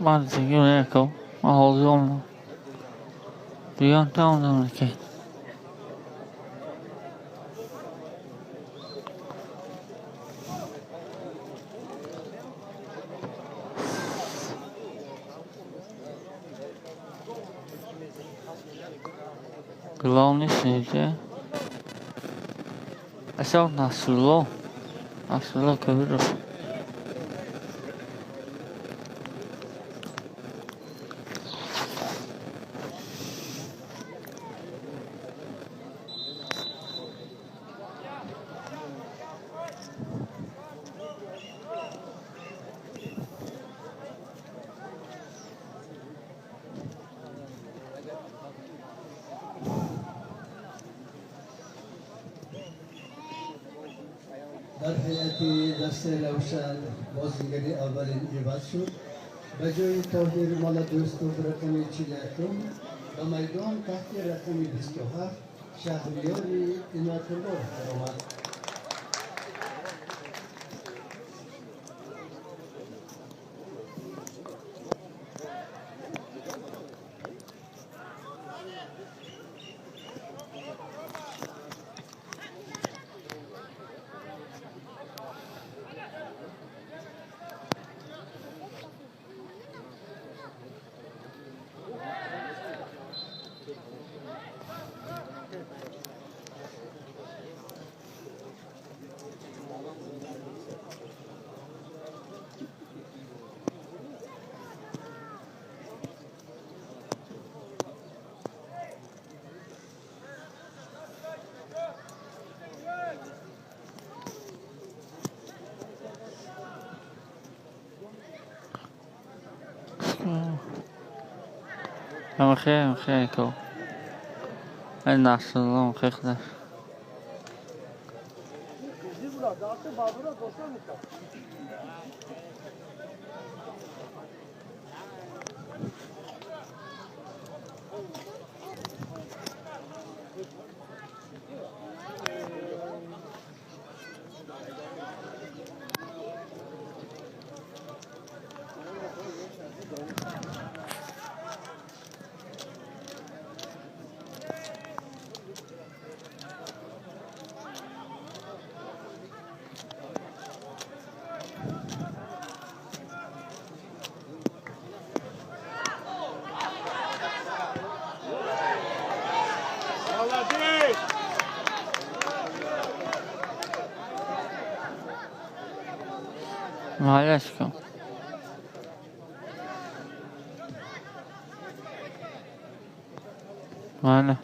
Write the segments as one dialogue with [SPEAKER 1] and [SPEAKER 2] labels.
[SPEAKER 1] Mantıklı eko. Ağlıyorum. Dünyanın tamamını ki. Главный сидя. А что на село? На село кавиро.
[SPEAKER 2] در هیئتی دست روشن بازیگری اولین ایواد شد به جای تغییر مال دوست و رقم 41 به میدان تحت رقم 27 شهریار اینات الله درآمد. خیر کو. این نسلم خیلی. معلش کن. معنی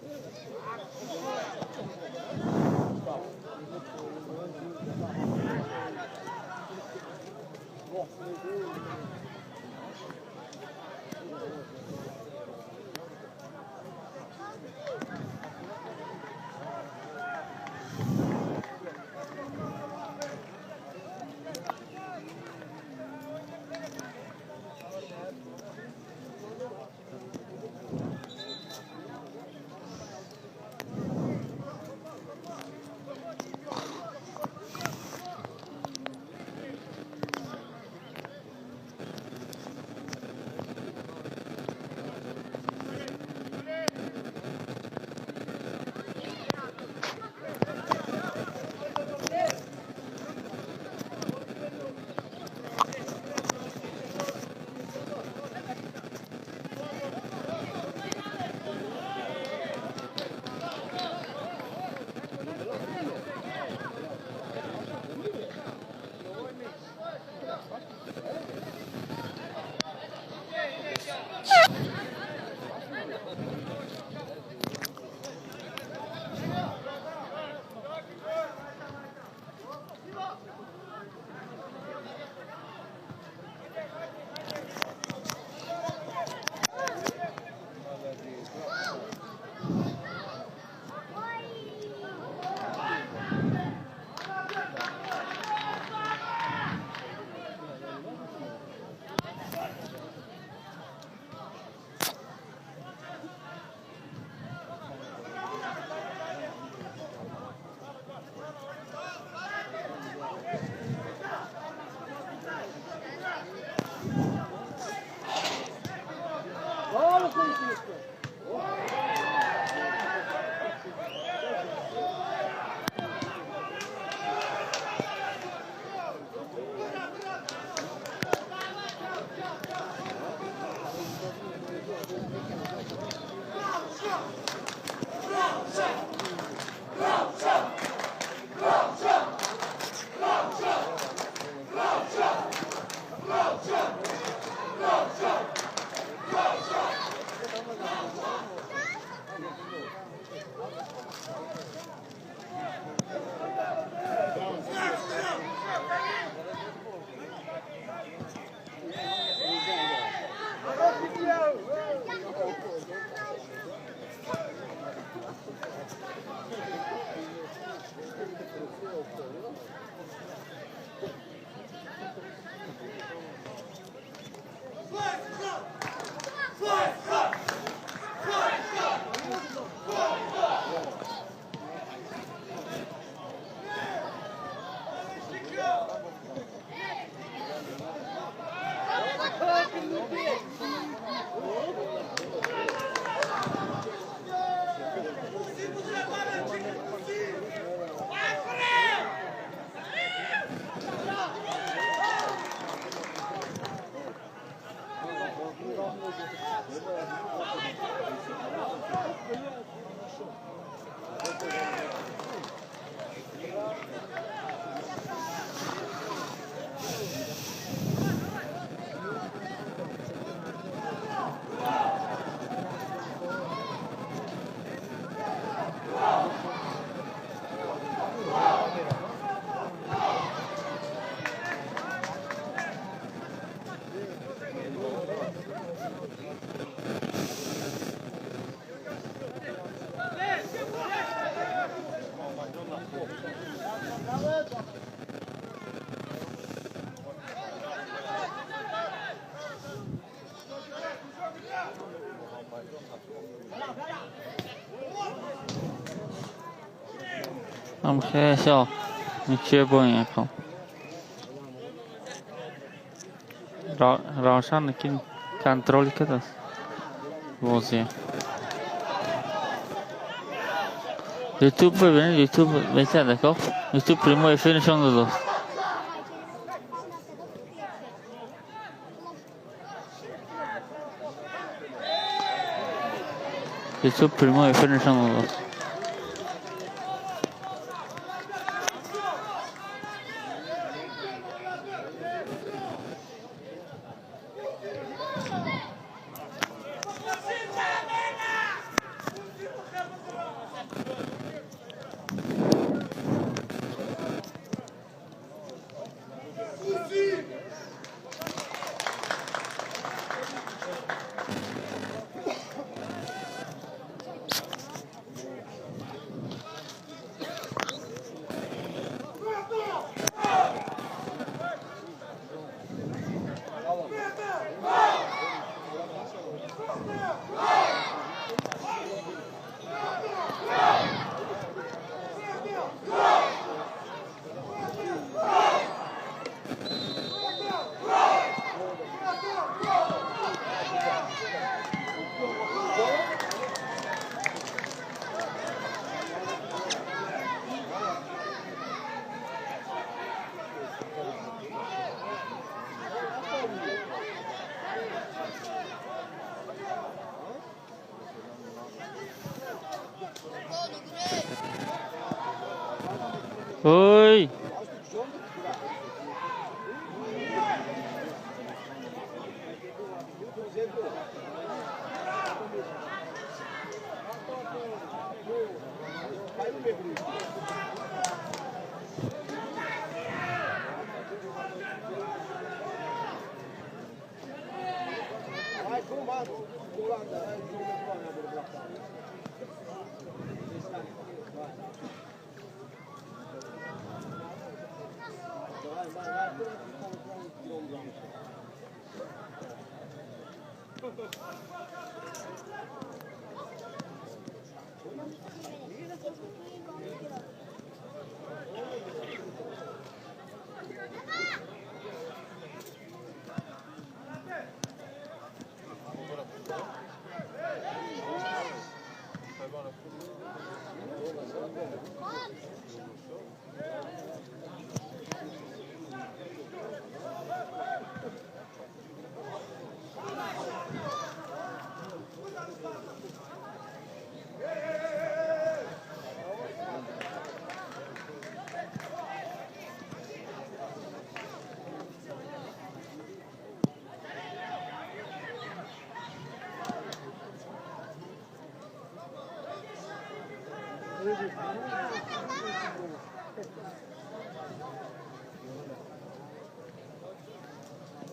[SPEAKER 1] Am creat nici bun acum. Ravşan kim kontrol kadar. Bozuyor. YouTube mesela da kok. YouTube primo definition da dost. YouTube primo definition da dost. Oi!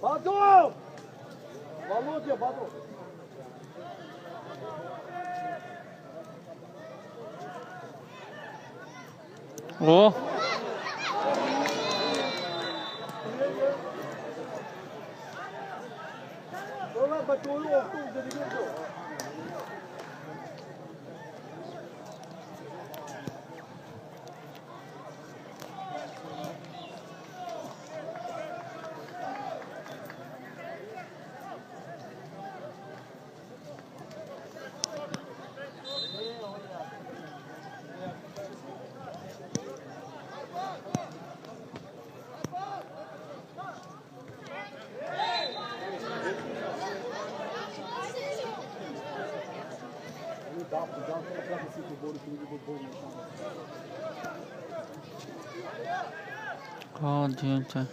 [SPEAKER 3] Баду! Володя, Баду!
[SPEAKER 1] О!
[SPEAKER 3] Давай, Батулу, автобус заведем.
[SPEAKER 1] Oh, gente.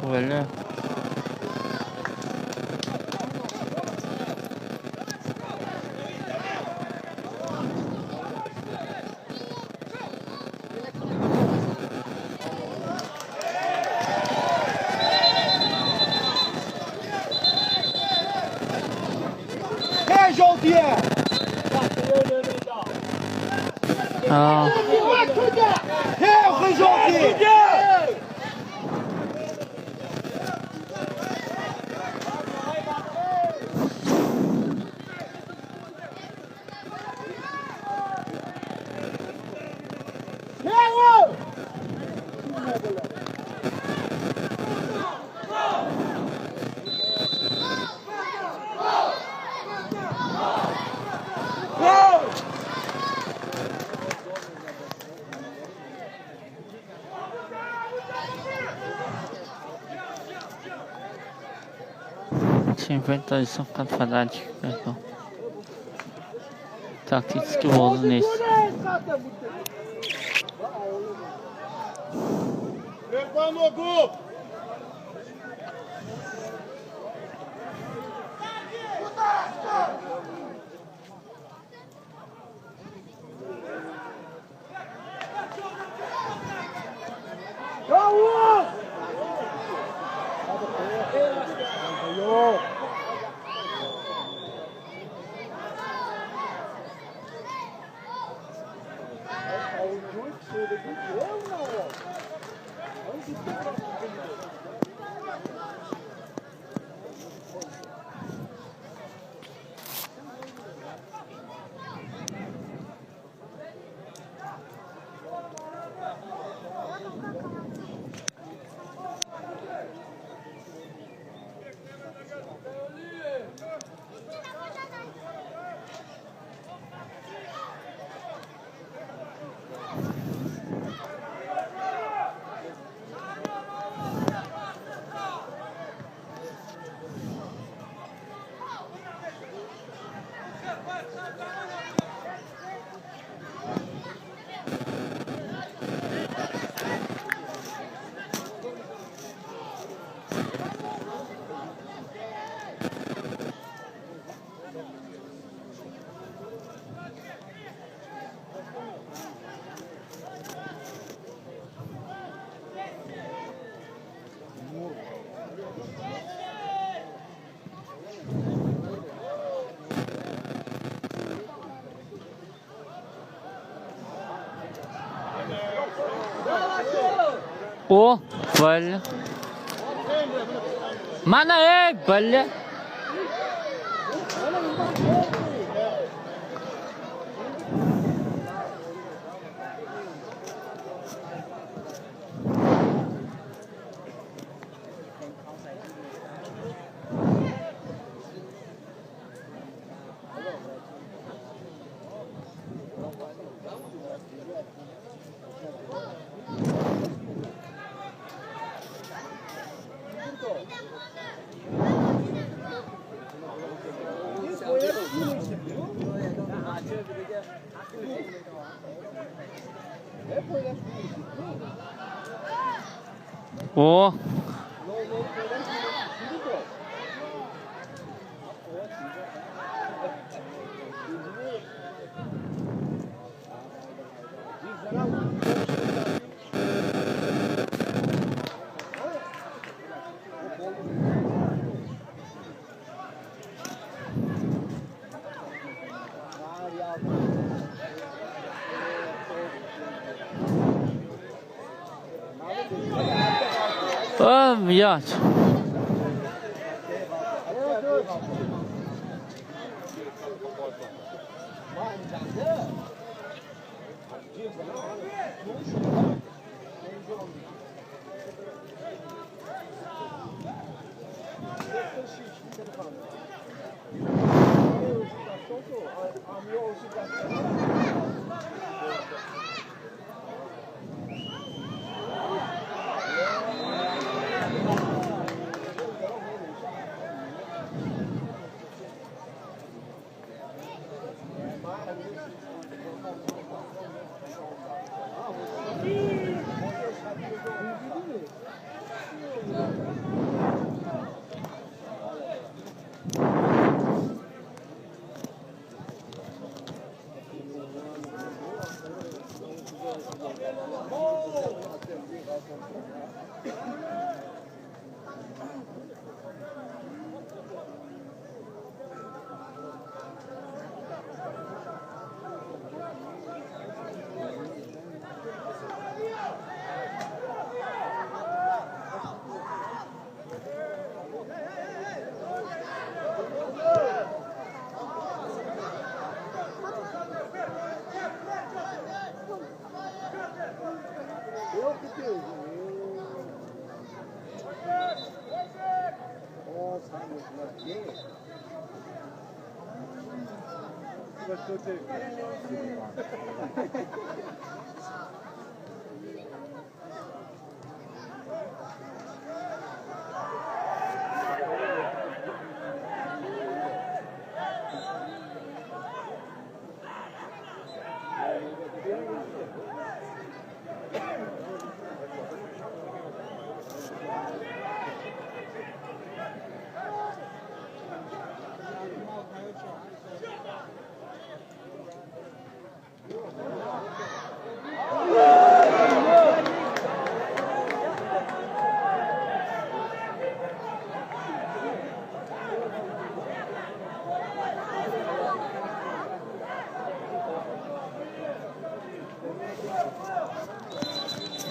[SPEAKER 1] Olha.
[SPEAKER 3] Hey, Joltier!
[SPEAKER 1] Ah.
[SPEAKER 3] Hey, Joltier!
[SPEAKER 1] Inventory są podpadać tego. Taktyczki wolność.
[SPEAKER 3] Leva nogu!
[SPEAKER 1] О, бля. Mana бля. O. Yaç.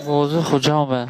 [SPEAKER 1] موضوع خجامه.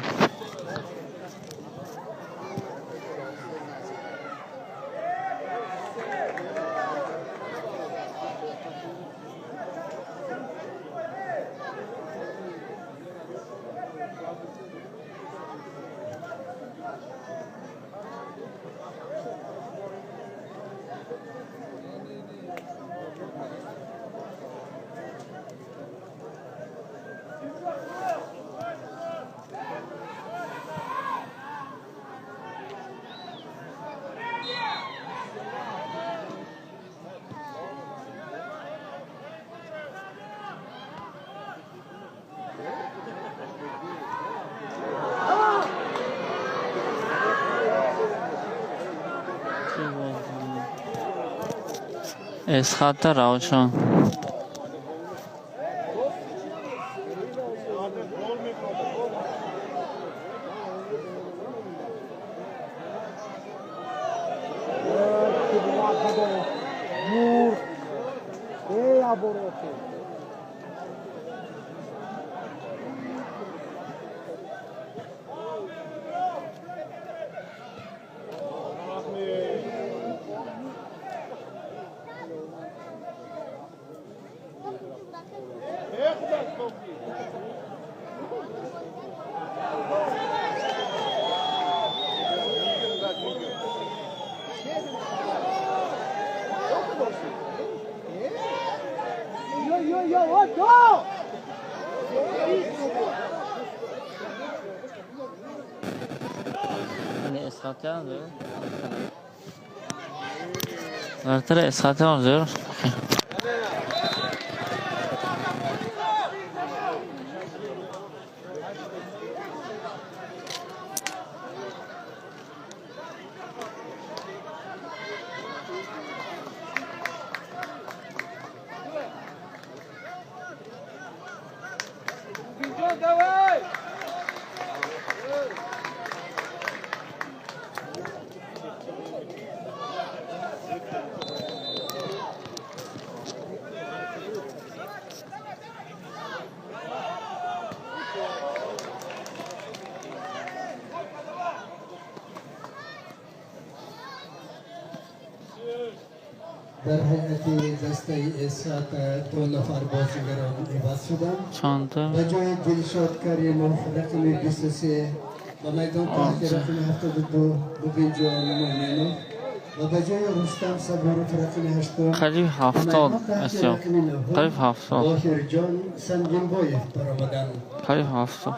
[SPEAKER 1] اسخط روشن اسخط هم زیر
[SPEAKER 2] در هیئت دسته اسحاق دو نفر بازیگران عوض شدند.
[SPEAKER 1] چانده
[SPEAKER 2] به جای دلشاد کریموف رقم 23 و میدان تحت رقم 72 بوبینجان مومنوف و به جای رستم صبورов رقم 8
[SPEAKER 1] قریب 70 اسیاب قریب 70
[SPEAKER 2] باهر جان سنگینبایف برآمدند.
[SPEAKER 1] قریب 70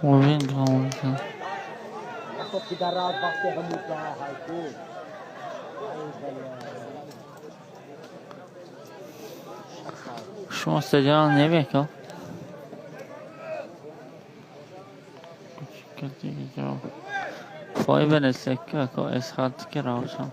[SPEAKER 1] مبین دوامدن
[SPEAKER 4] خب که در راه وقتی همون جا هایکو
[SPEAKER 1] شما استادیان نمیکن فای برسه که اسخاط که روشن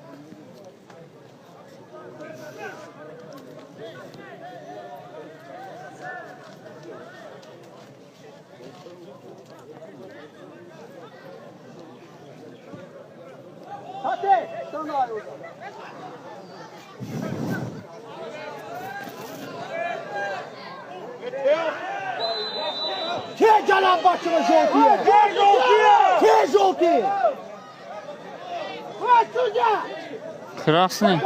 [SPEAKER 3] که جلب بچه جوتیه که جوتیه
[SPEAKER 1] красный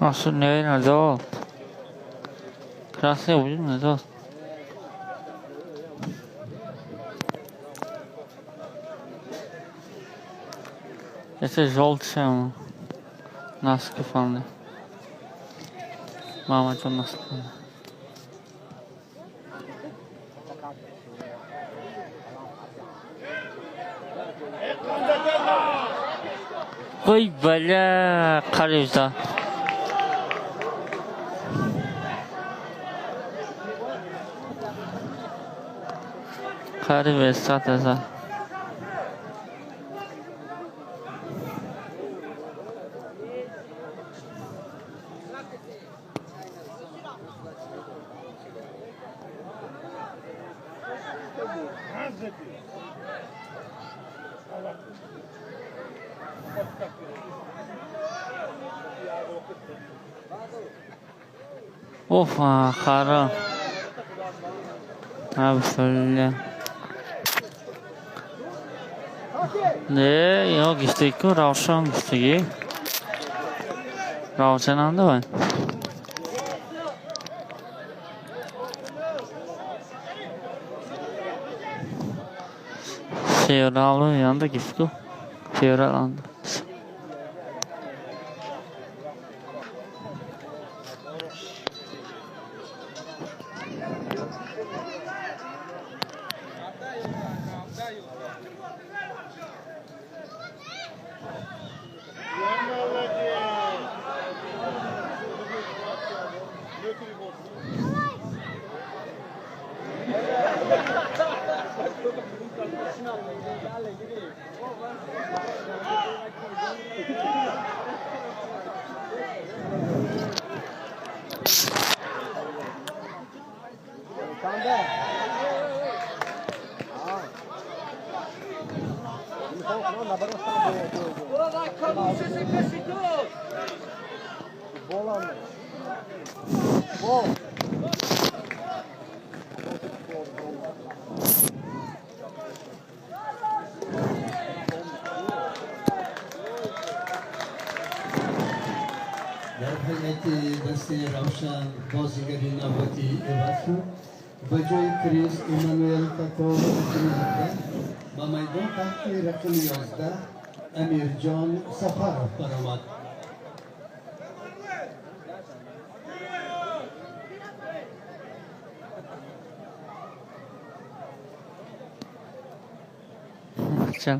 [SPEAKER 1] красный не надо красный будет надо это желтый нас кефаны мама что нас ой бля қарибда қариб استاد ازا اوف خرا absolutely ne yo gittik ku ravshan gittik ravshan anda ben Fevralı yanında gittik Fevral anda
[SPEAKER 2] دست روشن بازیگری نباتی ایواتو بجای کریس ایمانویل تاکو رقم 17 با میدان تحت رقم 11 امیر جان سفارov برآمد.
[SPEAKER 1] चल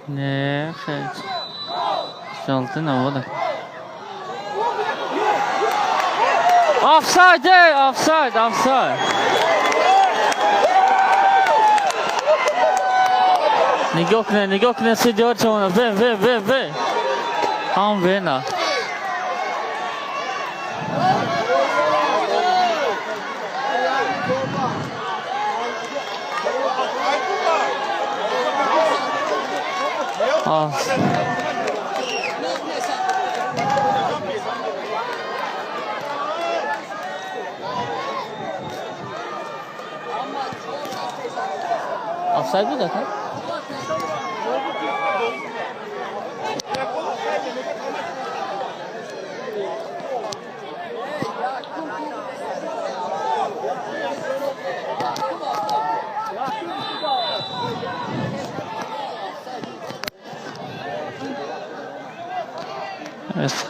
[SPEAKER 1] Ne şey çaldı ne oldu? Offside, offside, offside. نگاه کنه سیدیار چونه به هم نه offside بود اصلا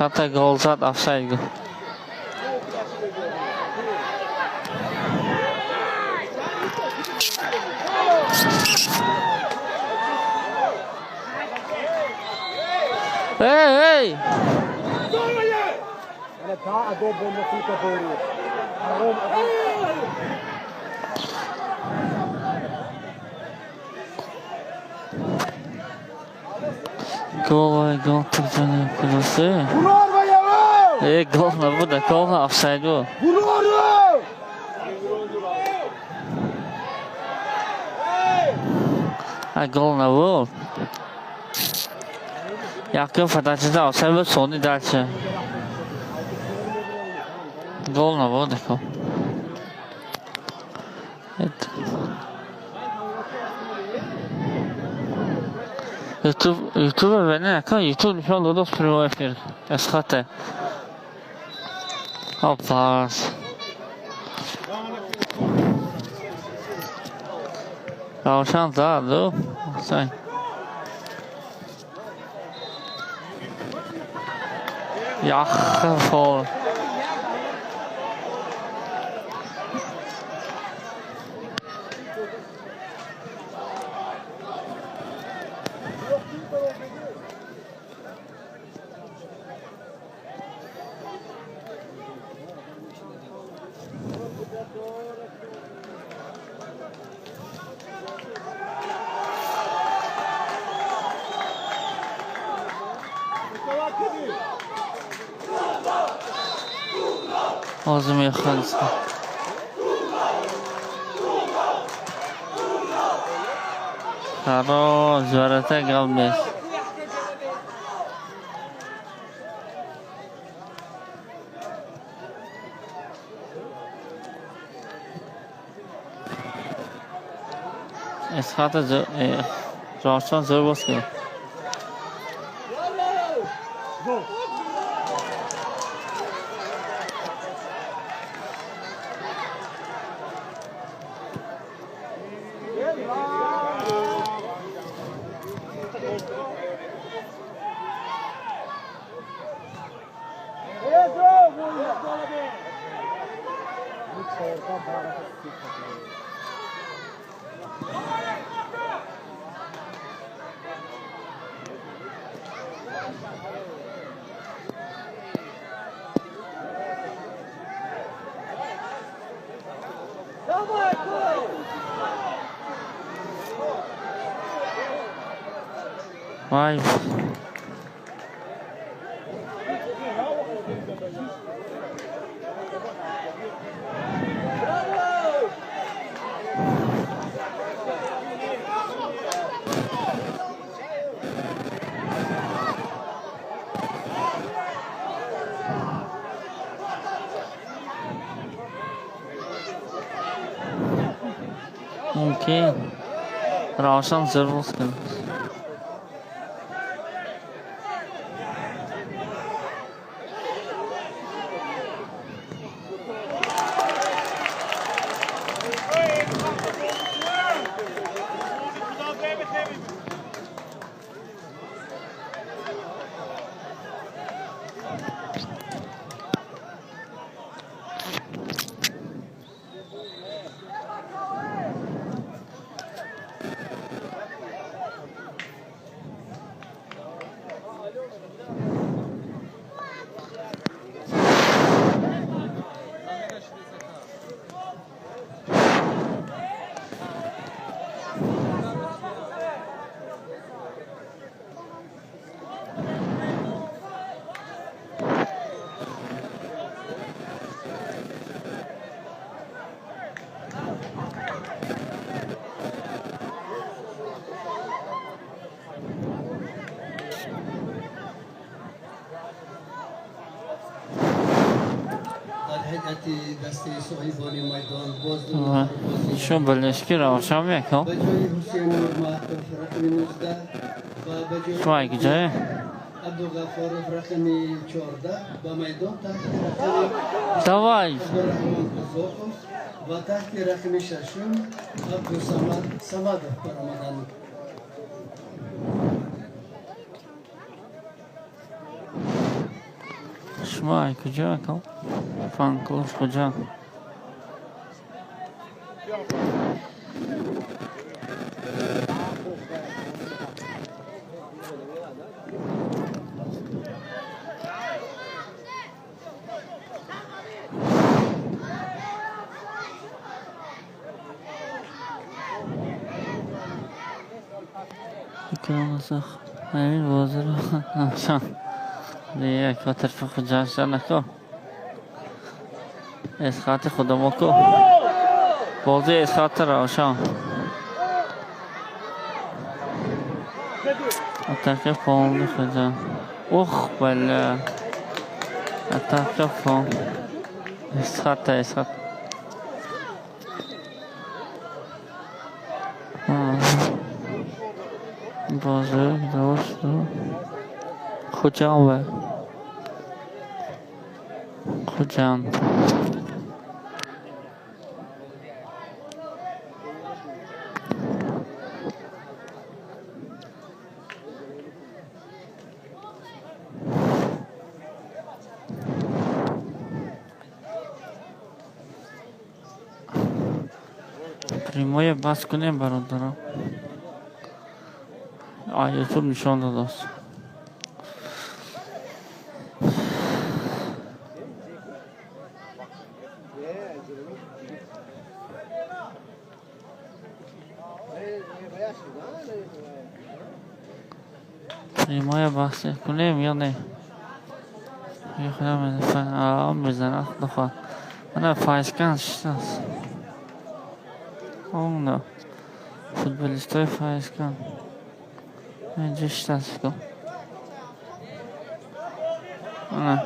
[SPEAKER 1] Hatta gol zat offside. Hey!
[SPEAKER 4] أنا بتاع أدوب بالموسيقى بوري.
[SPEAKER 1] Gol tutacağını kırılsı. Gol mu bu da? Gol mu offside bu? Gol mu bu? Yakın fadaçıda offside bu sonu dersi. Gol mu bu da gol? Evet. YouTube beni kan YouTube nişan da dost prova eftir. Esxate. Hoppa. Ravşan zadı. Sen. Yaxın fol. Ağzımı yakalarsın. Karo zvarata kalmış. Esxata Ravşan zor basıyor. Vay. ممکن روشن سرویس کنه.
[SPEAKER 2] دسته صاحبان میدان باز
[SPEAKER 1] شو بلشکی روشن میکن.
[SPEAKER 2] به جای حسین نور معطوف رقم 19 و به جای
[SPEAKER 1] شوای کجای؟
[SPEAKER 2] عبدالغفار رقم 14 به میدان تحت رقم
[SPEAKER 1] دوای
[SPEAKER 2] عبدالرحمن قزاقوف و تحت رقم 6 عبدالصمد برآمدند.
[SPEAKER 1] شوای کجا کن؟ فان کلوب کجا؟ کنم سخ همین بازی رو نشان دیگه که طرف خود جانشان نکن اسخاط خودمو کو بازی اسخاط روشن اتاق فاوند خدا اوخ بله اتاق فاوند اسخاط بازه درست خوجان پریموی بس کنیم برادرم آیتون نشان داده است پریموی بحث کنیم یا نه یه خودم آم بزنه دخواه من فایسکن شدست اون نه فوتبالیستای فایسکن اینجا شدست کن نه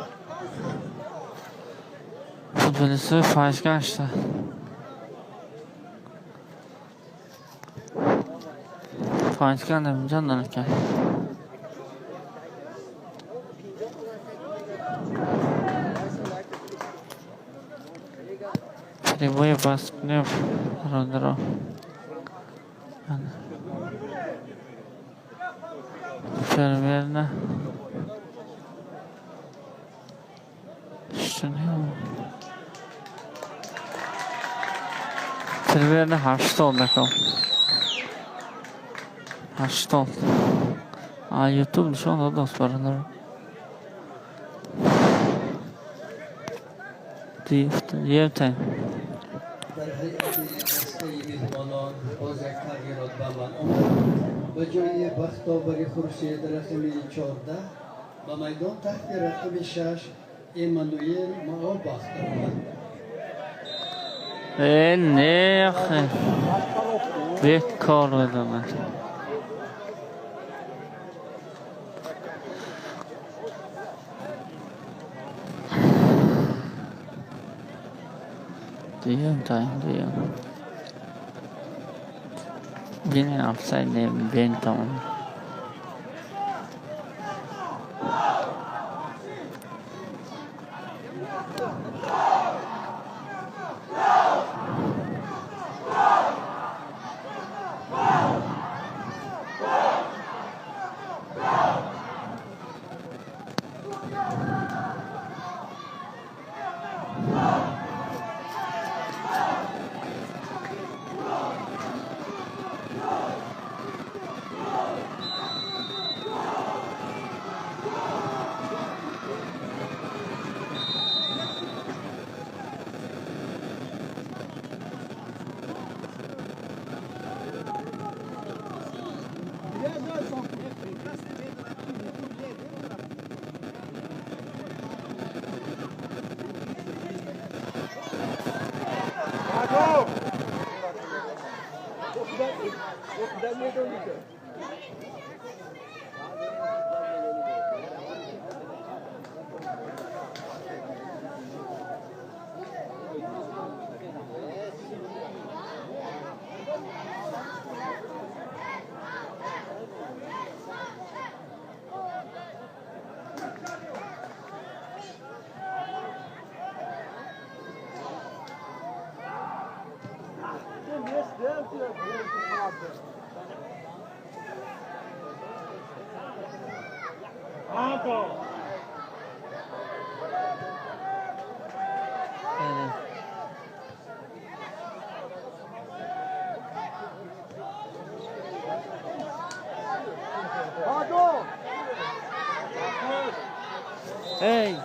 [SPEAKER 1] فوتبالیستای فایسکن شدست فایسکن اینجا نرکن پریموی بس کنیم برادرم Perverna Perverna 80 نکن 80 یوتیوب نشان داده است برادرم یه تایم
[SPEAKER 2] در هیئت دسته میهمانان باز یک تغییرات به عمل آمد. به جای بختابر خورشید رقم 14 به میدان تحت رقم 6 ایمانوئل معا بختر آمد.
[SPEAKER 1] نه آخه بیکار بدانه دیم تایم دیم Bine, offside de Benton. Evet. Hey.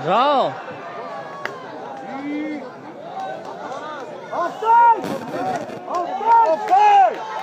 [SPEAKER 1] Bravo.
[SPEAKER 3] Offside! Offside! Offside!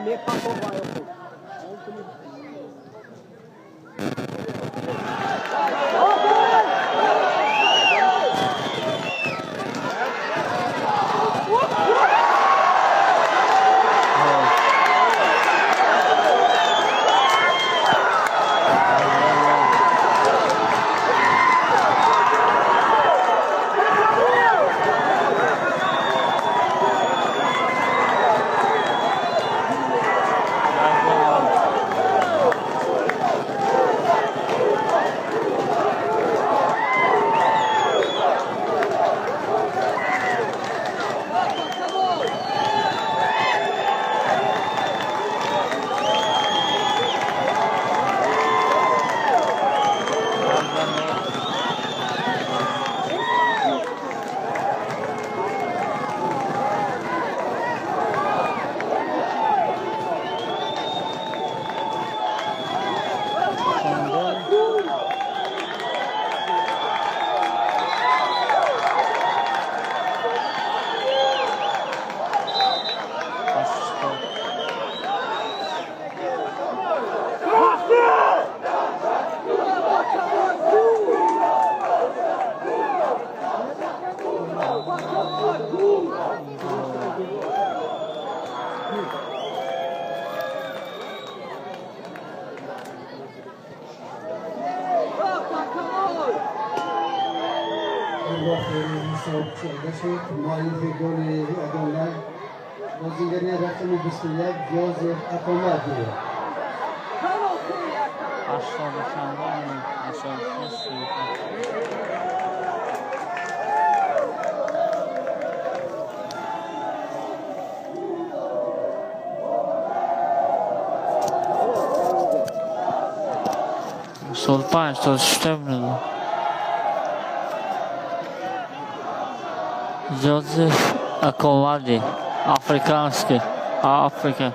[SPEAKER 4] meio vai eu.
[SPEAKER 2] مالک گل ادامه بازیگری رقم 21 جوزف اکامادی
[SPEAKER 1] Aşağıda var mı? Aşağıda suyu. Sol paś, to sztywny. Józef Akomadi, afrykański, Afryka.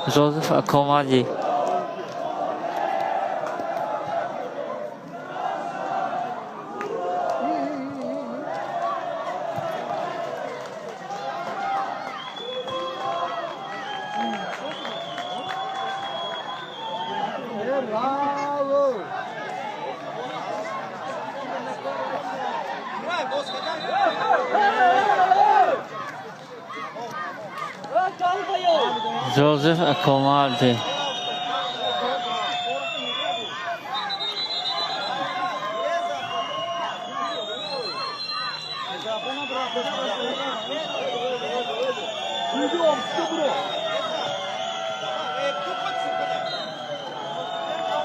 [SPEAKER 1] Józef Akomadi. Józef Akomadi.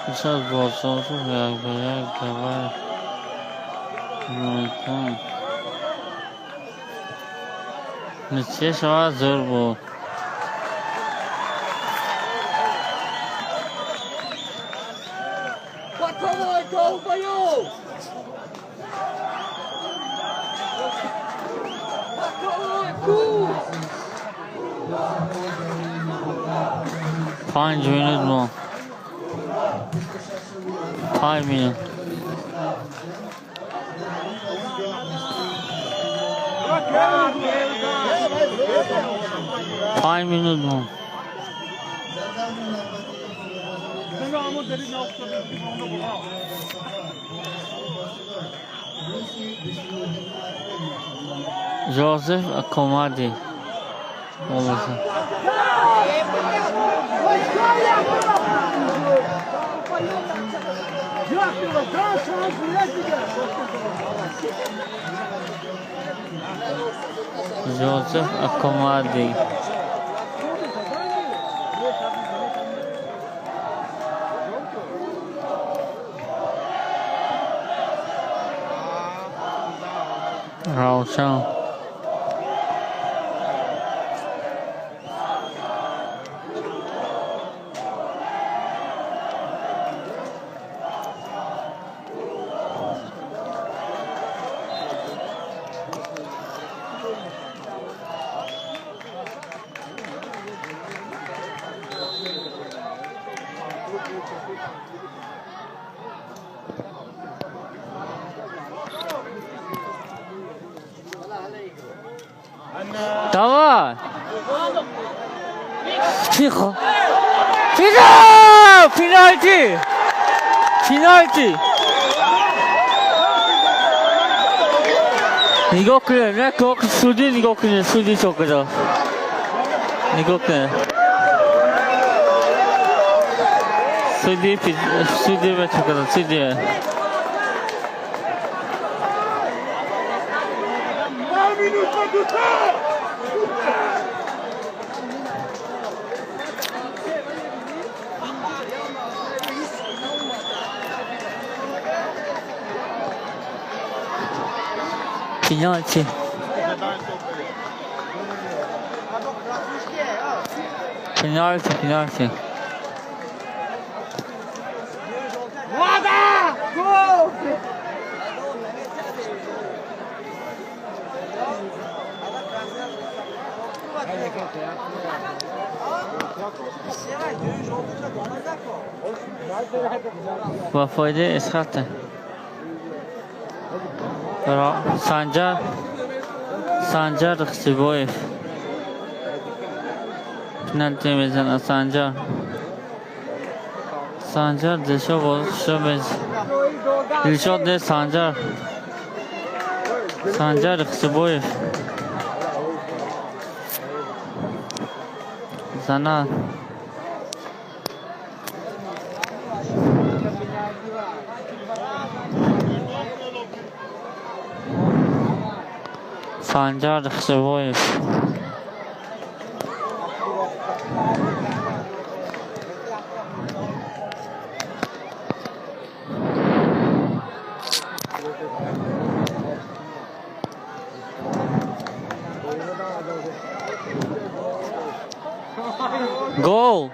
[SPEAKER 1] Сейчас голосовал, я говорю. Ничего, что зор был. Find minutes more. 5 minutes. Five minutes more. Józef Akomadi. Józef Akomadi. Ravshan. Давай! Fijo. Penalty! Penalty! نگاه کنه نه که سودی نگاه کنه سودی چوکده نگاه کنه سودی به چوکده سودی Penalty. Penalty. با فایده اسخطه سانجار رخصیبویف پنالتی میزنه سانجار دلشو بازشو دلشو ده سانجار رخصیبویف زنان Sancar Xevoyev Goal!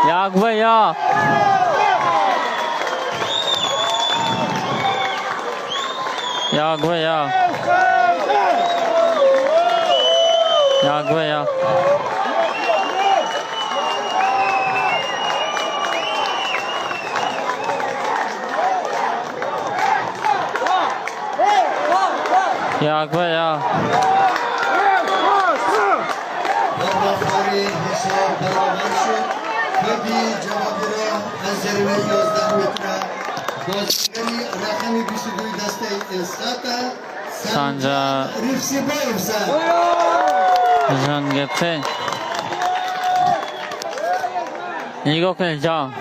[SPEAKER 1] Yagvaya!
[SPEAKER 2] آخری حساب برابر شد بدی جواب را از ضربه 11 متر بازیگری رقم 22 دسته اسخاتا
[SPEAKER 1] Sancar
[SPEAKER 2] رخصیبویف زد.
[SPEAKER 1] جنگپه نگاه کنه جان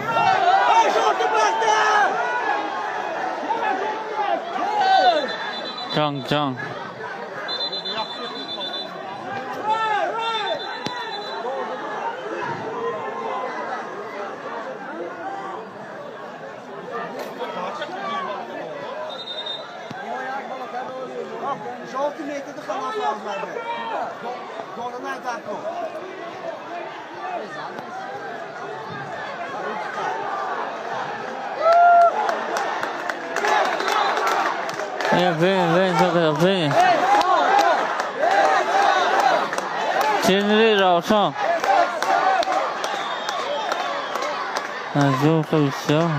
[SPEAKER 3] Schalt die meter te gaan afvallen. Door de tackle.
[SPEAKER 1] vem. Şimdi Ravşan. Azul kalışıyor.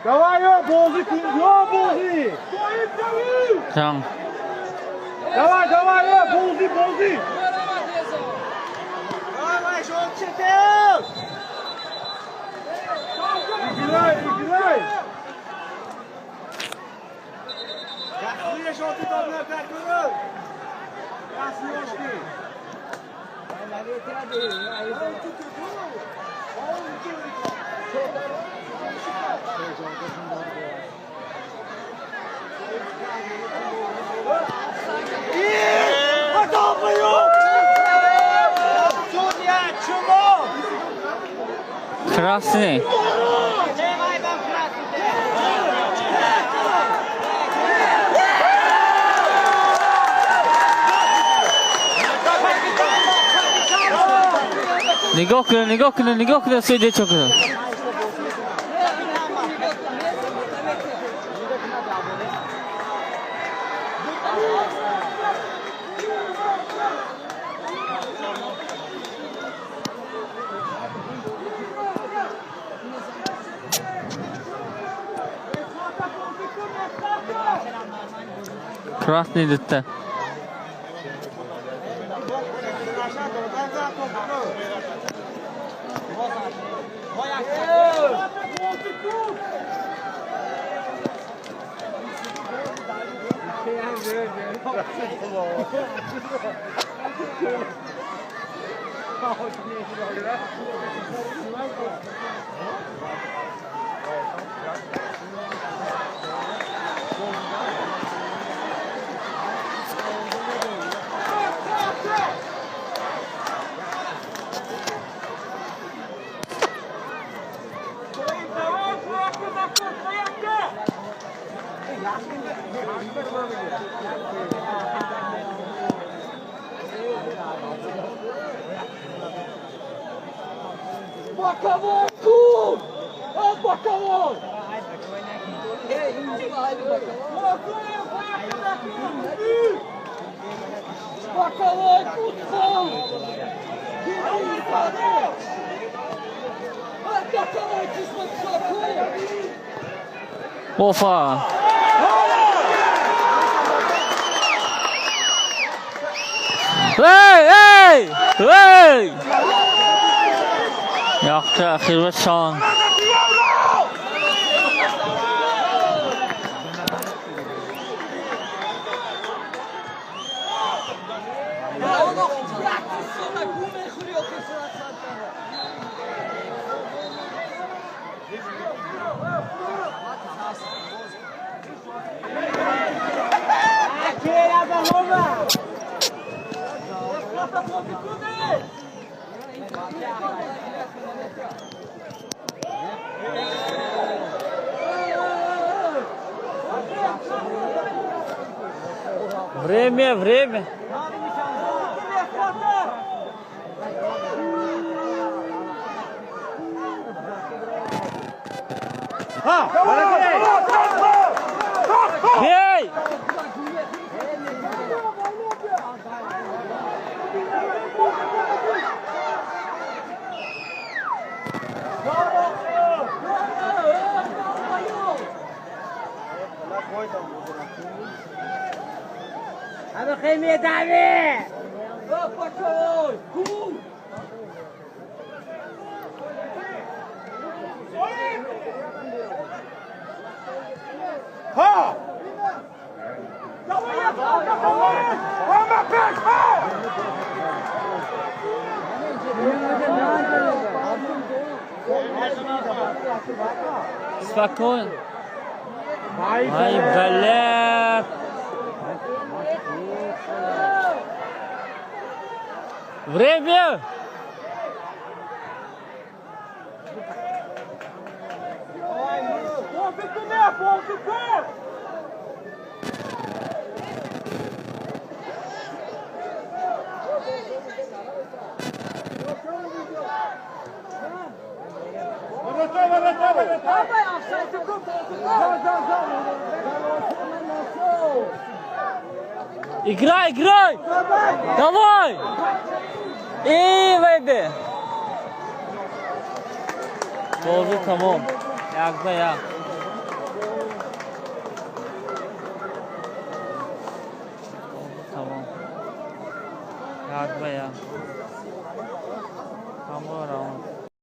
[SPEAKER 3] Давай, Bozi, Bozi!
[SPEAKER 1] Can.
[SPEAKER 3] Давай, Bozi! Давай, João, Chetel! İlgilay! Yaxşıya João, tutanlar, takılın! Yaxşı, yoşki!
[SPEAKER 1] Krasny. نگاه کنه سویده چکره Krasny gitti.
[SPEAKER 4] Bakavon kur! Al bakavon! Bakavon kutsal! Bakavon kısmet sakın!
[SPEAKER 1] Ofa. Hey hey hey. Yaxşı axir və şan. Время. Hey!
[SPEAKER 4] Hadi kıymaya davet! Bakavon kur!
[SPEAKER 3] Ha! Ama pek ha!
[SPEAKER 1] Spokojnie. Aj belek. Время. Играй! Давай! И baby! Oldu tamam. Yakla ya. Oldu tamam. Yakla ya. Tamam.